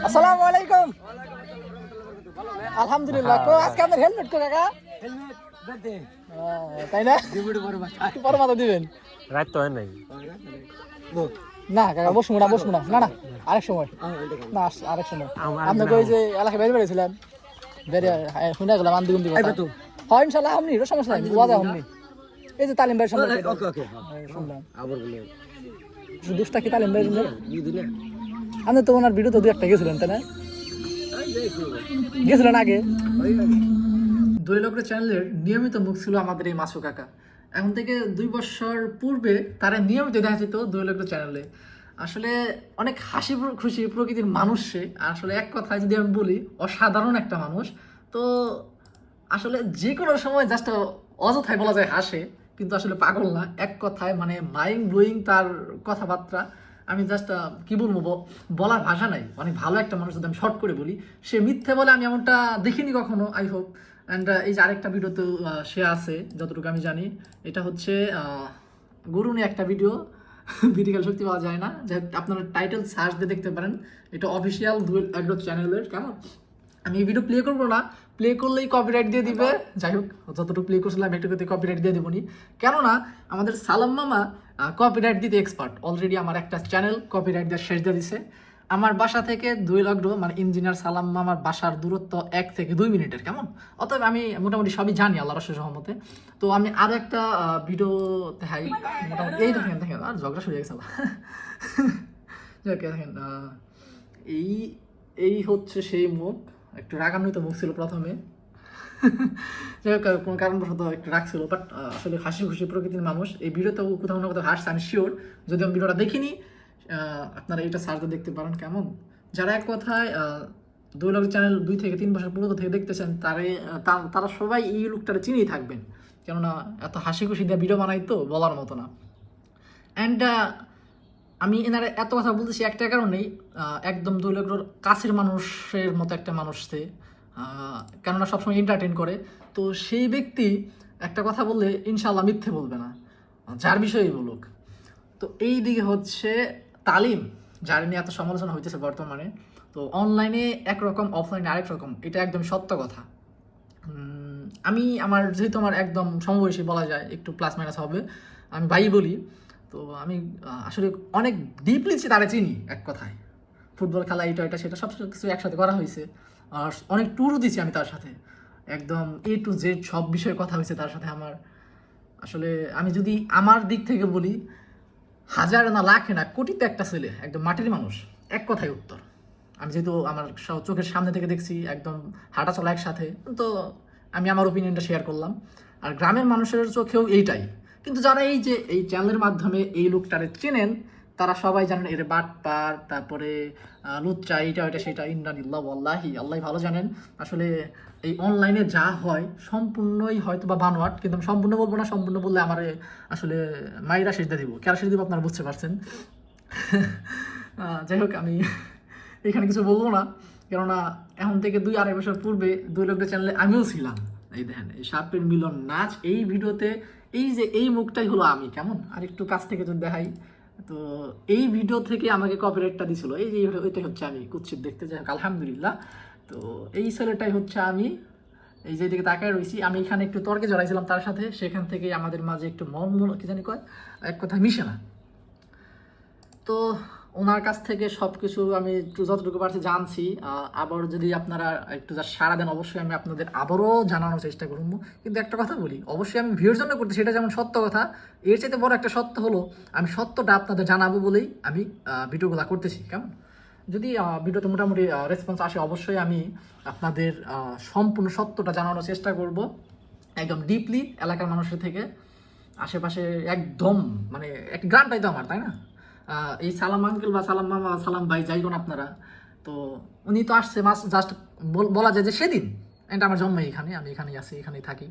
আসসালামু আলাইকুম। আলহামদুলিল্লাহ। কো আজকে আপনার হেলমেট কো কাকা? হেলমেট দে তাই না? ডিবুড়ি বড় মাছ পরে মাথা দিবেন রাত তো হয় নাই। না কাকা বসবো না না না আরেক সময় না আরেক সময় আপনাকে ওই যে এলাকায় বেরিয়ে বেরিয়েছিলাম বেরিয়ে শুনে গেলাম আন্দিগুন্দি কথা হয় ইনশাল্লাহ আপনি সমস্যা নাই ওয়াদা আপনি এই যে তালিম ভাইয়ের সামনে ওকে ওকে শুনলাম আবার বলে দুষ্টা কি তালিম ভাই দিদিনে আপনি তো ওনার ভিডিও তো দু একটা গেছিলেন তাই না? গেছিলেন আগে দুই লোকের চ্যানেলের নিয়মিত মুখ ছিল আমাদের এই মাসু কাকা। এখন থেকে 2 বছর পূর্বে তারা নিয়মিত দেখা যেত দুই লোকের চ্যানেলে। আসলে অনেক হাসি খুশি প্রকৃতির মানুষ সে। আসলে এক কথায় যদি আমি বলি অসাধারণ একটা মানুষ। তো আসলে যে কোনো সময় জাস্ট অযথায় বলা যায় হাসে, কিন্তু আসলে পাগল না। এক কথায় মানে মাইন্ড ব্লোয়িং তার কথাবার্তা। আমি জাস্ট কি বলবো বলার ভাষা নাই। অনেক ভালো একটা মানুষ, যদি আমি শর্ট করে বলি। সে মিথ্যে বলে আমি এমনটা দেখিনি কখনো, আই হোপ। অ্যান্ড এই যে আরেকটা ভিডিওতে সে আছে যতটুকু আমি জানি, এটা হচ্ছে গরু নিয়ে একটা ভিডিও। ভিডিক্যাল শক্তি পাওয়া যায় না, যাই আপনারা টাইটেল সার্চ দিয়ে দেখতে পারেন। এটা অফিসিয়াল দুয়েল এগ্রো চ্যানেলের। কেমন আমি এই ভিডিও প্লে করবো না, প্লে করলেই কপিরাইট দিয়ে দিবে। যাই হোক যতটুকু প্লে করছিলাম একটুকুতে কপিরাইট দিয়ে দেবনি, কেননা আমাদের সালাম মামা কপিরাইট দিতে এক্সপার্ট। অলরেডি আমার একটা চ্যানেল কপিরাইট দিয়ে শেষ দিয়ে দিছে। আমার বাসা থেকে 2 লগ্ন মানে ইঞ্জিনিয়ার সালাম মামার বাসার দূরত্ব 1 থেকে 2 মিনিটের। কেমন অতএব আমি মোটামুটি সবই জানি আল্লাহ রসের সহমতে। তো আমি আরও একটা ভিডিও দেখাই। মোটামুটি এই দেখেন আর ঝগড়া শুরু হয়ে গেছে। দেখেন এই এই হচ্ছে সেই মুখ। একটু রাগান্বিত মুখ ছিল প্রথমে, যাই হোক কোনো কারণবশত একটু রাখছিল, বাট আসলে হাসি খুশি প্রকৃতির মানুষ। এই ভিডিওতেও কোথাও না কোথাও হাসছে আমি শিওর। যদি আমি ভিডিওটা দেখিনি, আপনারা এটা সার্চে দেখতে পারেন। কেমন যারা এক কথায় 2 লক্ষ চ্যানেল 2 থেকে 3 বছর পুরো থেকে দেখতেছেন, তারা সবাই এই লুকটারে চিনেই থাকবেন, কেননা এত হাসি খুশি দিয়ে ভিডিও বানাই তো বলার মতো না। অ্যান্ড আমি এনারা এত কথা বলতেছি একটা কারণেই, একদম 2 লক্ষর কাছের মানুষের মতো একটা মানুষ সে, কেননা সবসময় এন্টারটেইন করে। তো সেই ব্যক্তি একটা কথা বললে ইনশাল্লাহ মিথ্যে বলবে না, যার বিষয়েই বলুক। তো এই দিকে হচ্ছে তালিম, যার নিয়ে এত সমালোচনা হইতেছে বর্তমানে। তো অনলাইনে একরকম, অফলাইনে আরেক রকম, এটা একদম সত্য কথা। আমি যেহেতু আমার একদম সমবয়সী বলা যায়, একটু প্লাস মাইনাস হবে, আমি ভাই বলি। তো আমি আসলে অনেক ডিপলি তারা চিনি। এক কথায় ফুটবল খেলা, এটা সেটা সব কিছু একসাথে করা হয়েছে। আর অনেক ট্যুরও দিয়েছি আমি তার সাথে, একদম A to Z সব বিষয়ে কথা হয়েছে তার সাথে আমার। আসলে আমি যদি আমার দিক থেকে বলি, হাজার না লাখে না কোটিতে একটা ছেলে, একদম মাটির মানুষ। এক কথায় উত্তর। আমি যেহেতু আমার চোখের সামনে থেকে দেখছি, একদম হাঁটা চলা একসাথে, তো আমি আমার ওপিনিয়নটা শেয়ার করলাম। আর গ্রামের মানুষের চোখেও এইটাই। কিন্তু যারা এই যে এই চ্যানেলের মাধ্যমে এই লোকটারে চেনেন, তারা সবাই জানেন এর বাটপার, তারপরে লুচ্চা, এটা সেটা। ইন্নালিল্লাহ ওয়াল্লাহি, আল্লাহ ভালো জানেন। আসলে এই অনলাইনে যা হয় সম্পূর্ণই হয়তো বা বানোয়াট, কিন্তু আমি সম্পূর্ণ বলবো না। সম্পূর্ণ বললে আমার আসলে মাইরা সেজদা দিব, কেন সেজদা দিব আপনারা বুঝতে পারছেন। যাই হোক আমি এখানে কিছু বলবো না, কেননা এখন থেকে 2-2.5 বছর পূর্বে 2 লক্ষ চ্যানেলে আমিও ছিলাম। এই দেখেন এই সাপের মিলন নাচ, এই ভিডিওতে এই যে এই মুখটাই হলো আমি। কেমন আর একটু কাছ থেকে যদি দেখাই, তো এই ভিডিও থেকে আমাকে কপিরাইটটা দিছিল। এই যে ওইটাই হচ্ছে আমি, কুৎসিত দেখতে। যাই হোক আলহামদুলিল্লাহ। তো এই ছেলেটাই হচ্ছে আমি, এই যে দিকে তাকায় রয়েছি। আমি এখানে একটু তর্কে জড়াইছিলাম তার সাথে, সেখান থেকে আমাদের মাঝে একটু মন কি জানি কয়, এক কথা মিশে না। তো ওনার কাছ থেকে সব কিছু আমি একটু যতটুকু পারছি জানছি। আবার যদি আপনারা একটু যা সারা দেন, অবশ্যই আমি আপনাদের আবারও জানানোর চেষ্টা করবো। কিন্তু একটা কথা বলি, অবশ্যই আমি ভিউর জন্য করতে, সেটা যেমন সত্য কথা, এর চাইতে বড় একটা সত্য হলো আমি সত্যটা আপনাদের জানাবো বলেই আমি ভিডিওগুলো করতেছি। কেমন যদি ভিডিওতে মোটামুটি রেসপন্স আসে, অবশ্যই আমি আপনাদের সম্পূর্ণ সত্যটা জানানোর চেষ্টা করব, একদম ডিপলি এলাকার মানুষের থেকে। আশেপাশে একদম মানে এক গ্রামটাই তো আমার, তাই না? এই সালাম আঙ্কেল বা সালাম মামা, সালাম ভাই, যাই কোন আপনারা, তো উনি তো আসছে মাস জাস্ট বলা যায় যে সেদিন। এটা আমার জন্ম এখানে, আমি এখানেই আছি, এখানেই থাকি।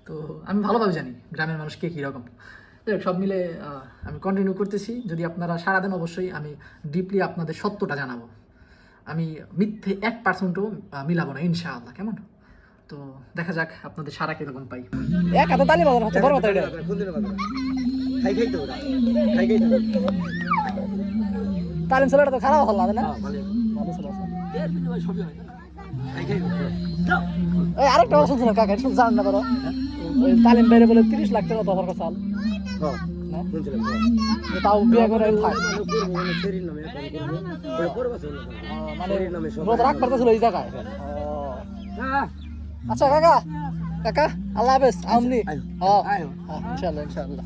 তো আমি ভালোভাবে জানি গ্রামের মানুষ কে কীরকম। সব মিলে আমি কন্টিনিউ করতেছি। যদি আপনারা সারা দেন, অবশ্যই আমি ডিপলি আপনাদের সত্যটা জানাবো। আমি মিথ্যে 1%ও মিলাবো না ইনশাআল্লাহ। কেমন তো দেখা যাক আপনাদের সারা কিরকম পাই। এক হাতে তালি বাজানো হচ্ছে, বড় কথা এটা। তালিম ছেলেটা তো খারাপ হল না, না? ভালো ছিল। এর বিনিময়ে সবই হয় না এই খাই যাও এই আরেকটা কথা শুনছিলাম কাকা একটু জানেন না বলো ওই তালিম বাইরে বলে 30 লাখ টাকা দফার কথা চাল হ্যাঁ না শুনছিলাম তাও বিয়ে করে থাক মানে শরীর নামে এখন করব পরে বছর মানে শরীর নামে সব রোদ রাখ পারতেছিল এই জায়গায় হ্যাঁ আচ্ছা কাকা কাকা আল্লাহ হাফেজ আমনি আয়ো, হ্যাঁ আয়ো। ইনশাআল্লাহ ইনশাআল্লাহ